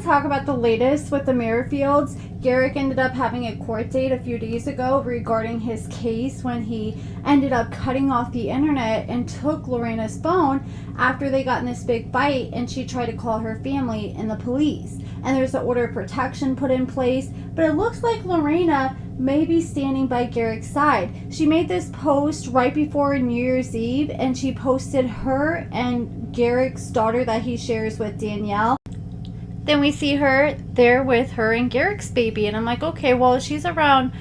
talk about the latest with the Merrifields. Garrick ended up having a court date a few days ago regarding his case when he ended up cutting off the internet and took Lorrana's phone after they got in this big fight and she tried to call her family and the police. And there's an order of protection put in place, but it looks like Lorrana may be standing by Garrick's side. She made this post right before New Year's Eve, and she posted her and Garrick's daughter that he shares with Danielle. Then we see her there with her and Garrick's baby, and I'm like, okay, well, if she's around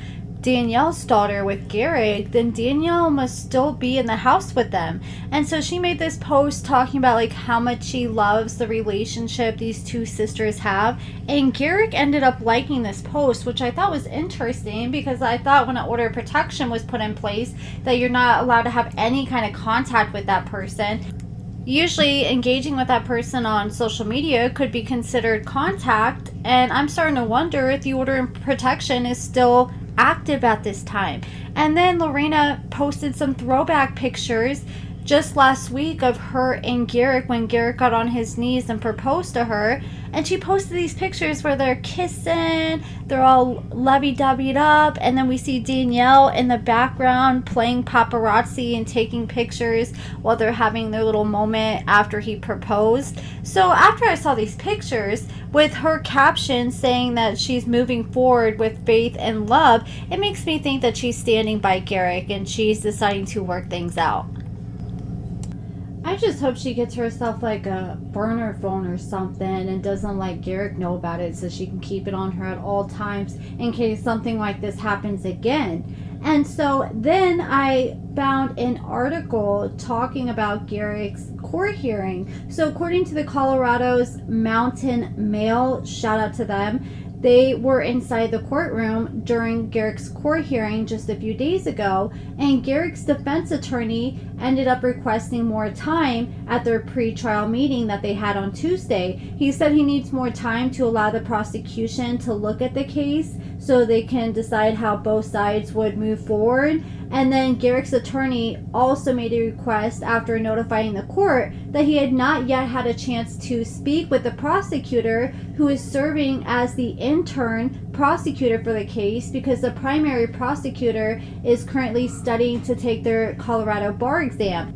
Danielle's daughter with Garrick, then Danielle must still be in the house with them. And so she made this post talking about like how much she loves the relationship these two sisters have, and Garrick ended up liking this post, which I thought was interesting because I thought when an order of protection was put in place that you're not allowed to have any kind of contact with that person. Usually engaging with that person on social media could be considered contact, and I'm starting to wonder if the order of protection is still active at this time. And then Lorrana posted some throwback pictures just last week of her and Garrick when Garrick got on his knees and proposed to her, and she posted these pictures where they're kissing, they're all lovey-doveyed up, and then we see Danielle in the background playing paparazzi and taking pictures while they're having their little moment after he proposed. So after I saw these pictures with her caption saying that she's moving forward with faith and love, it makes me think that she's standing by Garrick and she's deciding to work things out. I just hope she gets herself like a burner phone or something and doesn't let Garrick know about it so she can keep it on her at all times in case something like this happens again. And so then I found an article talking about Garrick's court hearing. So according to the Colorado's Mountain Mail, shout out to them, they were inside the courtroom during Garrick's court hearing just a few days ago, and Garrick's defense attorney ended up requesting more time at their pre-trial meeting that they had on Tuesday. He said he needs more time to allow the prosecution to look at the case so they can decide how both sides would move forward. And then Garrick's attorney also made a request after notifying the court that he had not yet had a chance to speak with the prosecutor who is serving as the intern prosecutor for the case because the primary prosecutor is currently studying to take their Colorado bar exam.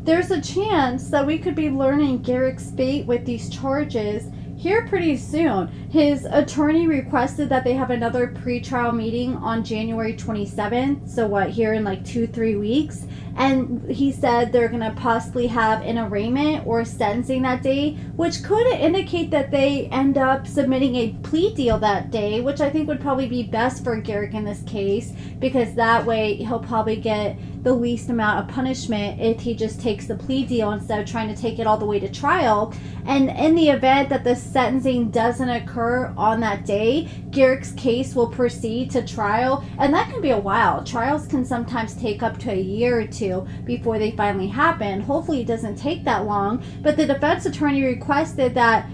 There's a chance that we could be learning Garrick's fate with these charges here pretty soon. His attorney requested that they have another pre-trial meeting on January 27th, so here in like 2-3 weeks, and he said they're going to possibly have an arraignment or sentencing that day, which could indicate that they end up submitting a plea deal that day, which I think would probably be best for Garrick in this case, because that way he'll probably get the least amount of punishment if he just takes the plea deal instead of trying to take it all the way to trial. And in the event that the sentencing doesn't occur on that day, Garrick's case will proceed to trial, and that can be a while. Trials can sometimes take up to a year or two before they finally happen. Hopefully it doesn't take that long, but the defense attorney requested that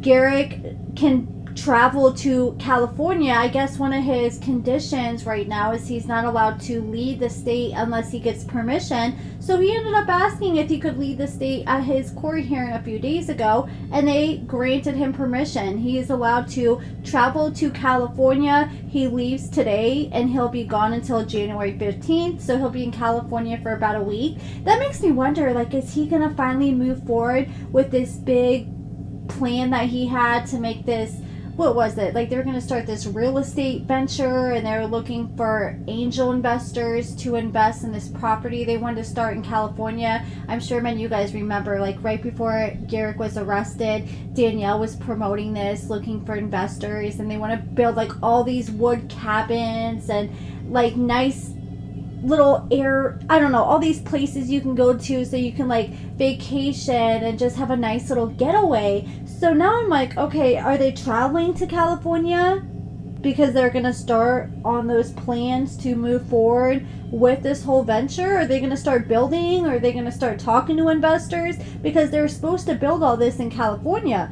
Garrick can travel to California. I guess one of his conditions right now is he's not allowed to leave the state unless he gets permission. So he ended up asking if he could leave the state at his court hearing a few days ago, and they granted him permission. He is allowed to travel to California. He leaves today and he'll be gone until January 15th, so he'll be in California for about a week. That makes me wonder, like, is he gonna finally move forward with this big plan that he had to make this, what was it? Like, they were going to start this real estate venture and they were looking for angel investors to invest in this property they wanted to start in California. I'm sure many of you guys remember, like, right before Garrick was arrested, Danielle was promoting this, looking for investors, and they want to build like all these wood cabins and like nice little all these places you can go to so you can like vacation and just have a nice little getaway. So now I'm like, okay, are they traveling to California because they're going to start on those plans to move forward with this whole venture? Are they going to start building? Or are they going to start talking to investors? Because they're supposed to build all this in California.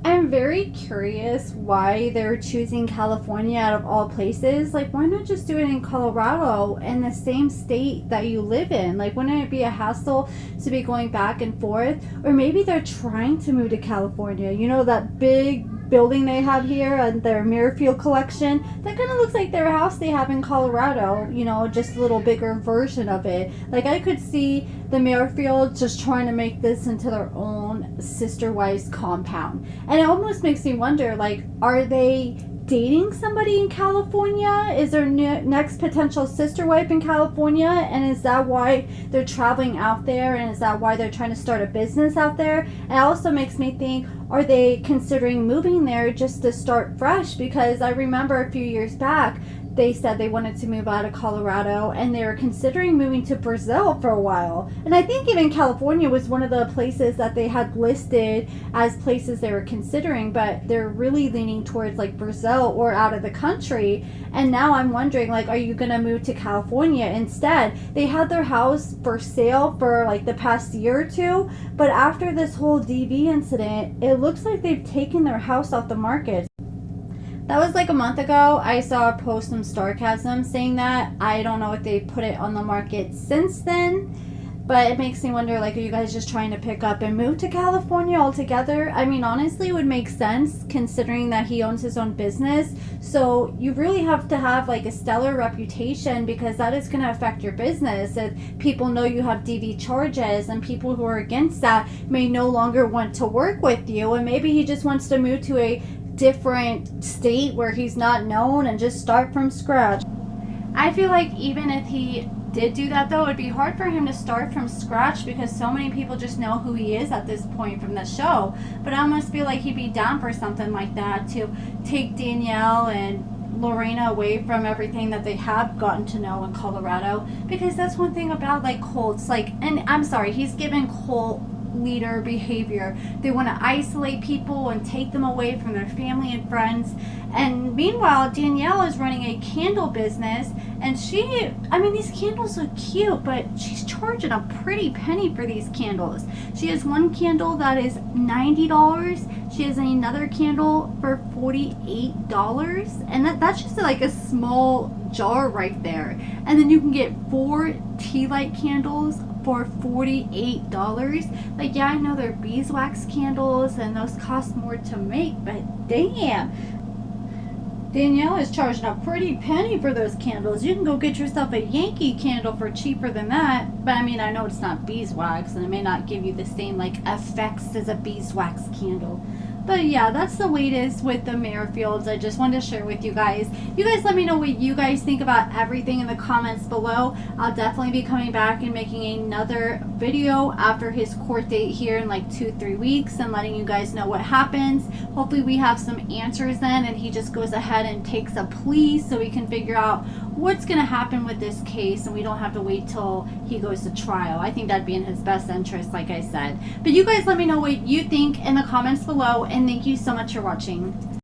I'm very curious why they're choosing California out of all places. Like, why not just do it in Colorado, in the same state that you live in? Like, wouldn't it be a hassle to be going back and forth? Or maybe they're trying to move to California. You know, that big building they have here and their Merrifield collection, that kind of looks like their house they have in Colorado, you know, just a little bigger version of it. Like, I could see the Merrifield just trying to make this into their own sister wives compound. And it almost makes me wonder, like, are they dating somebody in California? Is their next potential sister wife in California? And is that why they're traveling out there? And is that why they're trying to start a business out there? And it also makes me think, are they considering moving there just to start fresh? Because I remember a few years back, they said they wanted to move out of Colorado and they were considering moving to Brazil for a while. And I think even California was one of the places that they had listed as places they were considering, but they're really leaning towards like Brazil or out of the country. And now I'm wondering, like, are you gonna move to California instead? They had their house for sale for like the past year or two, but after this whole DV incident, it looks like they've taken their house off the market. That was like a month ago. I saw a post from Starcasm saying that. I don't know if they put it on the market since then, but it makes me wonder, like, are you guys just trying to pick up and move to California altogether? I mean, honestly, it would make sense considering that he owns his own business. So you really have to have like a stellar reputation, because that is going to affect your business. If people know you have DV charges, and people who are against that may no longer want to work with you, and maybe he just wants to move to a different state where he's not known and just start from scratch. I feel like even if he did do that, though, it'd be hard for him to start from scratch because so many people just know who he is at this point from the show. But I almost feel like he'd be down for something like that, to take Danielle and Lorrana away from everything that they have gotten to know in Colorado. Because that's one thing about like cults, like, and I'm sorry, he's given cult leader behavior. They want to isolate people and take them away from their family and friends. And meanwhile, Danielle is running a candle business, and I mean, these candles look cute, but she's charging a pretty penny for these candles. She has one candle that is $90. She has another candle for $48, and that's just like a small jar right there. And then you can get 4 tea light candles for $48. Like, yeah, I know they're beeswax candles and those cost more to make, but damn, Danielle is charging a pretty penny for those candles. You can go get yourself a Yankee candle for cheaper than that. But I mean, I know it's not beeswax and it may not give you the same like effects as a beeswax candle. But yeah, that's the latest with the Merrifields. I just wanted to share with you guys. You guys let me know what you guys think about everything in the comments below. I'll definitely be coming back and making another video after his court date here in like 2-3 weeks and letting you guys know what happens. Hopefully we have some answers then and he just goes ahead and takes a plea so we can figure out what's going to happen with this case and we don't have to wait till he goes to trial. I think that'd be in his best interest, like I said. But you guys let me know what you think in the comments below, and thank you so much for watching.